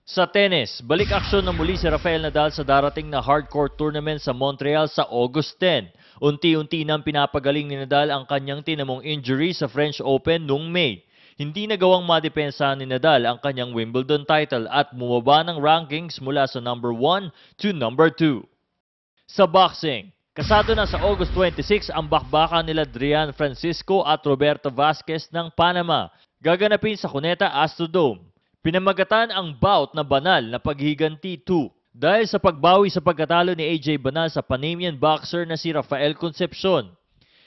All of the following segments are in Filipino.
Sa tennis, balik aksyon na muli si Rafael Nadal sa darating na hardcourt tournament sa Montreal sa August 10. Unti-unti nang pinapagaling ni Nadal ang kanyang tinamong injury sa French Open noong May. Hindi nagawang madepensa ni Nadal ang kanyang Wimbledon title at bumaba ng rankings mula sa number 1 to number 2. Sa boxing, kasado na sa August 26 ang bakbakan nila Drian Francisco at Roberto Vasquez ng Panama. Gaganapin sa Cuneta Astrodome. Pinamagatan ang bout na banal na paghiganti 2 dahil sa pagbawi sa pagkatalo ni AJ Banal sa Panamanian boxer na si Rafael Concepcion.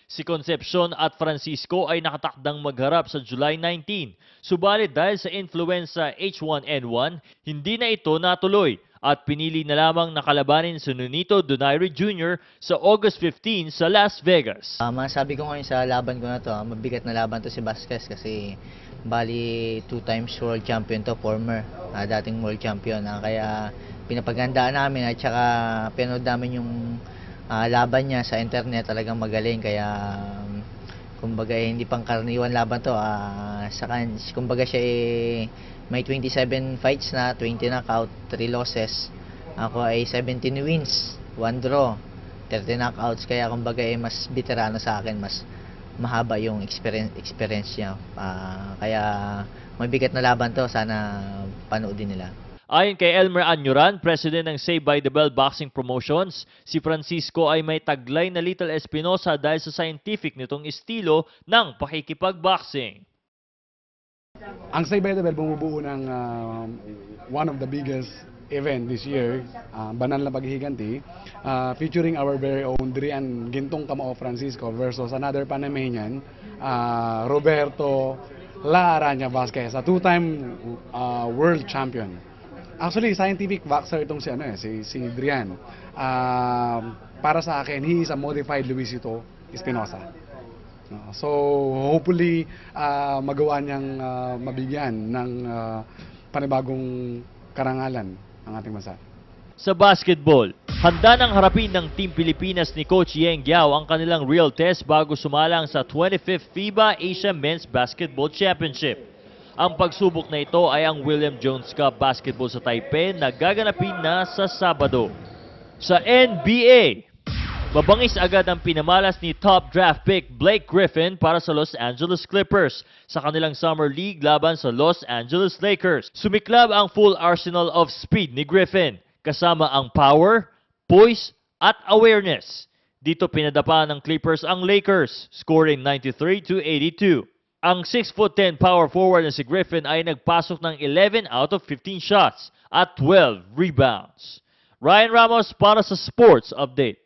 Si Concepcion at Francisco ay nakatakdang magharap sa July 19, subalit dahil sa influenza H1N1, hindi na ito natuloy at pinili na lamang nakalabanin si Nonito Donaire Jr. sa August 15 sa Las Vegas. Masabi ko ngayon sa laban ko na to, mabigat na laban to si Vasquez kasi bali 2 times world champion to, former dating world champion. Kaya pinapagandaan namin at saka pinanood namin yung laban niya sa internet, talagang magaling. Kaya kumbaga hindi pang karaniwan laban to. Kumbaga siya may 27 fights na, 20 knockout, 3 losses. Ako ay 17 wins, 1 draw, 30 knockouts. Kaya kumbaga mas veterano sa akin, mas mahaba yung experience niya. Kaya mabigat na laban to, sana panoodin nila. Ayon kay Elmer Anyuran, president ng Saved by the Bell Boxing Promotions, si Francisco ay may taglay na Little Espinosa dahil sa scientific nitong estilo ng pakikipagboxing. Ang Saved by the Bell bumubuo ng one of the biggest event this year, banal na paghihiganti, featuring our very own Drian Gintong Kamao Francisco versus another Panamanian, Roberto La Araña Vasquez, a 2-time world champion. Actually, scientific boxer itong si Drian. Para sa akin, he is a modified Luisito Espinosa. So, hopefully, magawa niyang mabigyan ng panibagong karangalan ang ating bansa. Sa basketball, handa nang harapin ng Team Pilipinas ni Coach Yeng Giao ang kanilang real test bago sumalang sa 25th FIBA Asia Men's Basketball Championship. Ang pagsubok na ito ay ang William Jones Cup Basketball sa Taipei na gaganapin na sa Sabado. Sa NBA, mabangis agad ang pinamalas ni top draft pick Blake Griffin para sa Los Angeles Clippers sa kanilang Summer League laban sa Los Angeles Lakers. Sumiklab ang full arsenal of speed ni Griffin, kasama ang power, poise, at awareness. Dito pinadapa ng Clippers ang Lakers, scoring 93-82. Ang 6'10" power forward na si Griffin ay nagpasok ng 11 out of 15 shots at 12 rebounds. Ryan Ramos para sa Sports Update.